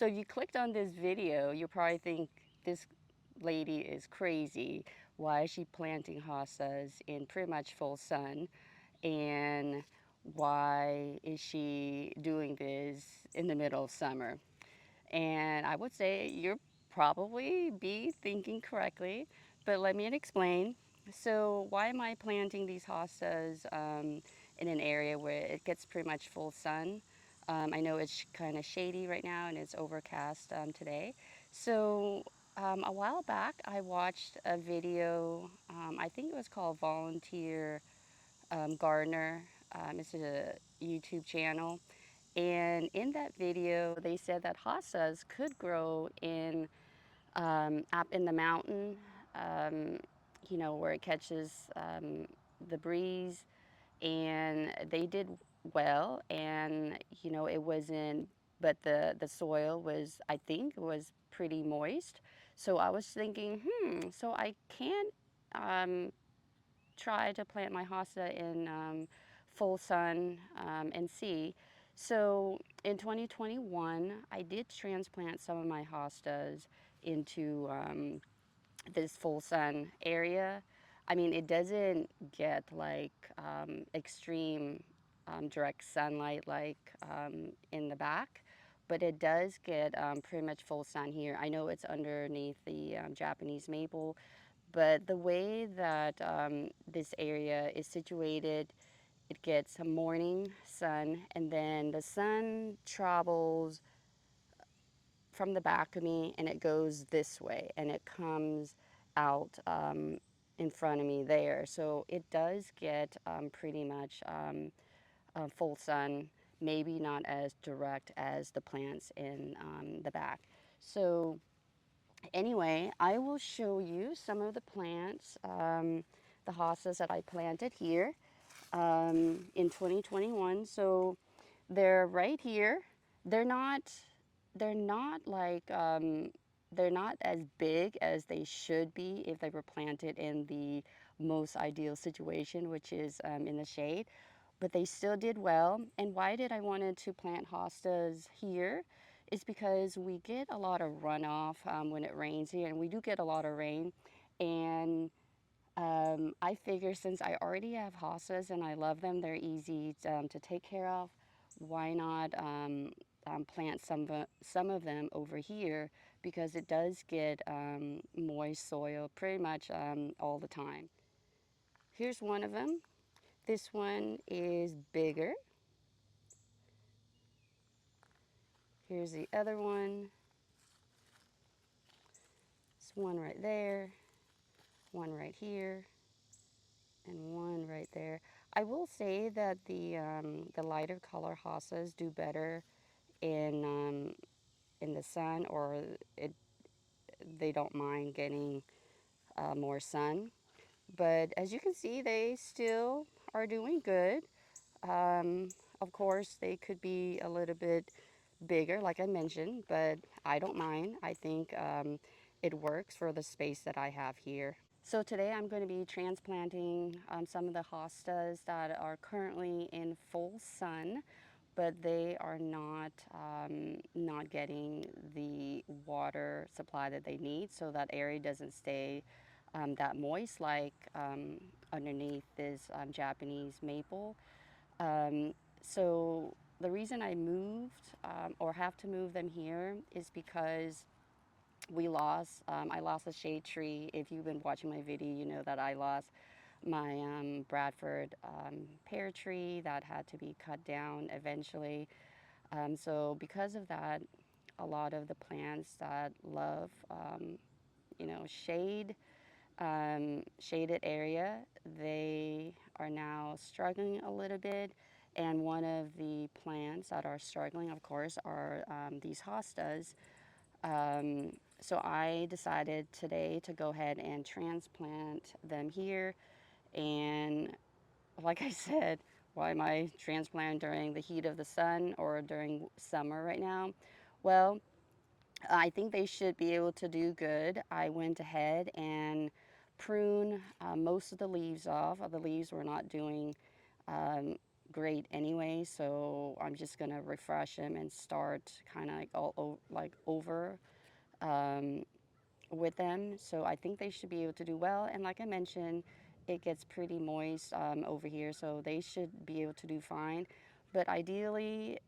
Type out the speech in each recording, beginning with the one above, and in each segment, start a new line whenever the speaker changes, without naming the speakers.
So you clicked on this video, you probably think this lady is crazy. Why is she planting hostas in pretty much full sun? And why is she doing this in the middle of summer? And I would say you're probably be thinking correctly, but let me explain. So why am I planting these hostas in an area where it gets pretty much full sun? I know it's kind of shady right now and it's overcast today. So a while back, I watched a video. I think it was called Volunteer Gardener. It's a YouTube channel. And in that video, they said that hostas could grow in up in the mountain, um, where it catches the breeze. And they did well. And it wasn't, but the soil was, I think, was pretty moist. So I was thinking, so I can um, try to plant my hosta in full sun and see. So in 2021, I did transplant some of my hostas into this full sun area. I mean, it doesn't get like extreme direct sunlight like in the back, but it does get pretty much full sun here. I know it's underneath the Japanese maple, but the way that this area is situated, it gets a morning sun, and then the sun travels from the back of me and it goes this way and it comes out in front of me there. So it does get pretty much full sun, maybe not as direct as the plants in the back. So anyway, I will show you some of the plants, the hostas that I planted here in 2021. So they're right here. They're not. They're not like. They're not as big as they should be if they were planted in the most ideal situation, which is in the shade. But they still did well. And why did I wanted to plant hostas here? Is because we get a lot of runoff when it rains here, and we do get a lot of rain. And I figure since I already have hostas and I love them, they're easy to take care of. Why not plant some of them over here because it does get moist soil pretty much all the time. Here's one of them. This one is bigger. Here's the other one. There's one right there, one right here, and one right there. I will say that the lighter color hostas do better in the sun, or it they don't mind getting more sun. But as you can see, they still are doing good. Of course, they could be a little bit bigger, like I mentioned, but I don't mind. I think it works for the space that I have here. So today I'm going to be transplanting some of the hostas that are currently in full sun, but they are not getting the water supply that they need, so that area doesn't stay that moist like underneath this Japanese maple. So the reason I moved or have to move them here is because I lost a shade tree. If you've been watching my video, you know that I lost my Bradford pear tree that had to be cut down eventually. So because of that, a lot of the plants that love, shade, shaded area, they are now struggling a little bit. And one of the plants that are struggling, of course, are these hostas. So I decided today to go ahead and transplant them here. And like I said, why am I transplanting during the heat of the sun or during summer right now? Well, I think they should be able to do good. I went ahead and pruned most of the leaves off. The leaves were not doing great anyway, so I'm just gonna refresh them and start kind of like like over um, with them. So I think they should be able to do well. And like I mentioned, it gets pretty moist over here, so they should be able to do fine. But ideally,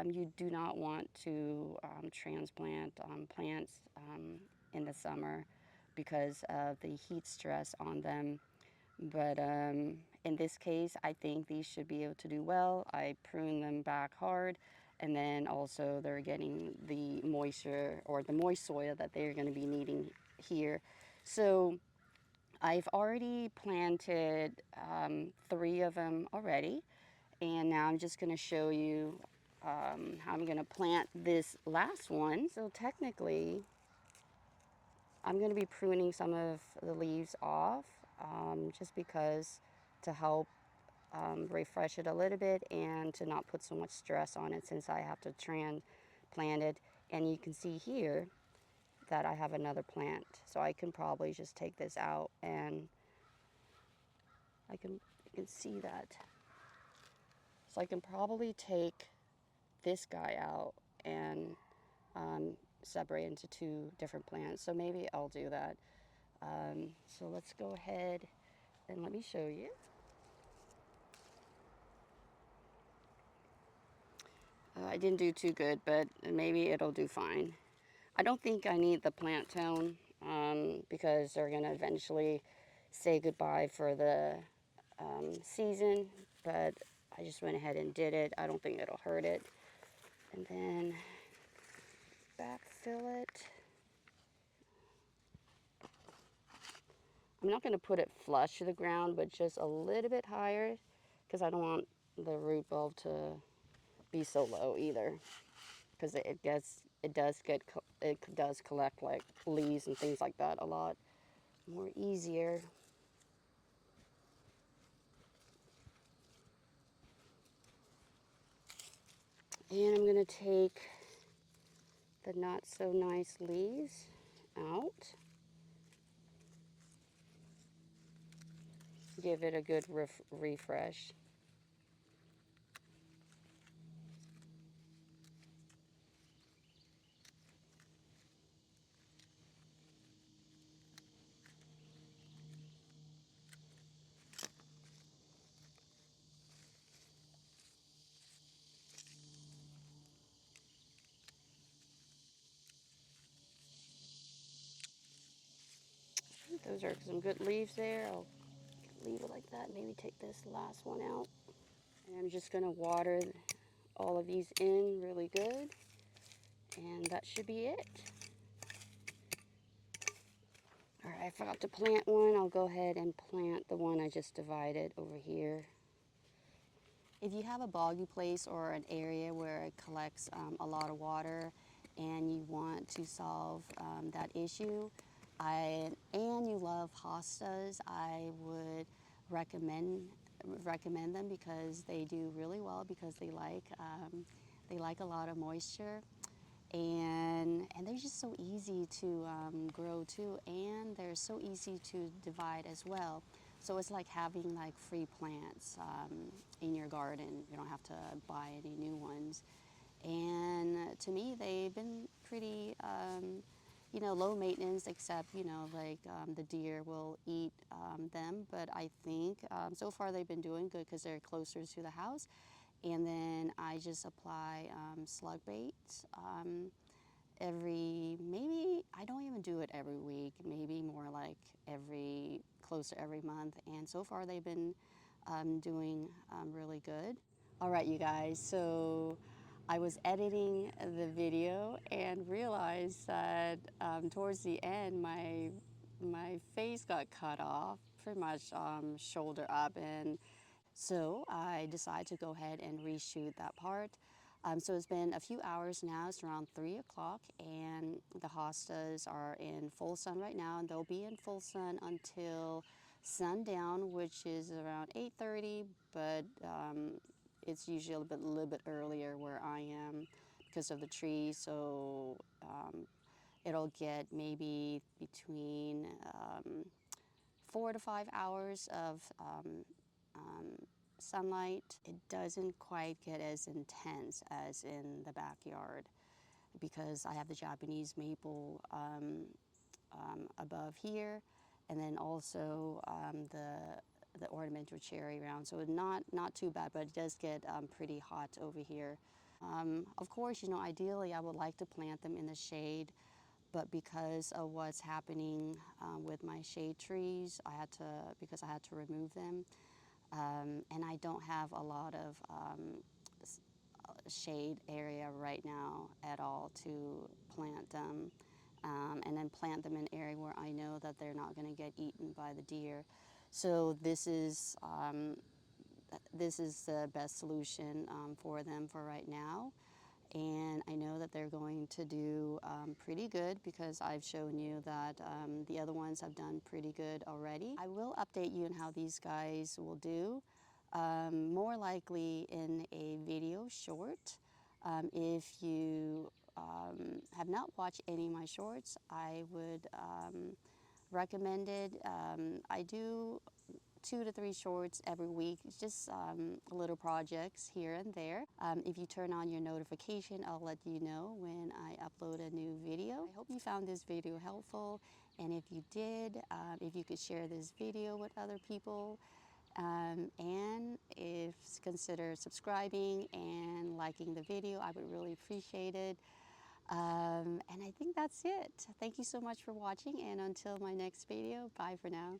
you do not want to transplant plants in the summer because of the heat stress on them. But in this case, I think these should be able to do well. I prune them back hard, and then also they're getting the moisture or the moist soil that they're going to be needing here. So I've already planted three of them already, and now I'm just going to show you how I'm going to plant this last one. So technically, I'm going to be pruning some of the leaves off just because to help refresh it a little bit and to not put so much stress on it since I have to transplant it. And you can see here that I have another plant. So I can probably just take this out and you can see that. So I can probably take this guy out and separate into two different plants. So maybe I'll do that. So let's go ahead and let me show you. I didn't do too good, but maybe it'll do fine. I don't think I need the plant tone because they're going to eventually say goodbye for the season, but I just went ahead and did it. I don't think it'll hurt it. And then backfill it. I'm not going to put it flush to the ground, but just a little bit higher because I don't want the root bulb to be so low either, because it does collect like leaves and things like that a lot more easier. And I'm going to take the not so nice leaves out. Give it a good refresh. Those are some good leaves there. I'll leave it like that. Maybe take this last one out. And I'm just going to water all of these in really good. And that should be it. All right, I forgot to plant one. I'll go ahead and plant the one I just divided over here. If you have a boggy place or an area where it collects a lot of water and you want to solve that issue, and you love hostas, I would recommend them because they do really well because they like a lot of moisture, and they're just so easy to grow too, and they're so easy to divide as well. So it's like having like free plants in your garden. You don't have to buy any new ones. And to me, they've been pretty, low maintenance, except, like the deer will eat them. But I think so far they've been doing good because they're closer to the house. And then I just apply slug bait maybe I don't even do it every week, maybe more like close to every month. And so far they've been doing really good. All right, you guys, so I was editing the video and realized that towards the end my face got cut off, pretty much shoulder up, and so I decided to go ahead and reshoot that part. So it's been a few hours now. It's around 3 o'clock, and the hostas are in full sun right now, and they'll be in full sun until sundown, which is around 8:30. But it's usually little bit earlier where I am because of the trees. So it'll get maybe between 4 to 5 hours of sunlight. It doesn't quite get as intense as in the backyard because I have the Japanese maple above here, and then also the ornamental cherry around. So not too bad, but it does get pretty hot over here. Of course, you know, ideally I would like to plant them in the shade, but because of what's happening with my shade trees, because I had to remove them, and I don't have a lot of shade area right now at all to plant them. And then plant them in an area where I know that they're not going to get eaten by the deer. So this is the best solution for them for right now. And I know that they're going to do pretty good because I've shown you that the other ones have done pretty good already. I will update you on how these guys will do, more likely in a video short. If you have not watched any of my shorts, I would recommend it. I do 2 to 3 shorts every week, just little projects here and there. If you turn on your notification, I'll let you know when I upload a new video. I hope you found this video helpful, and if you did, if you could share this video with other people, and if consider subscribing and liking the video, I would really appreciate it. And I think that's it. Thank you so much for watching, and until my next video, bye for now.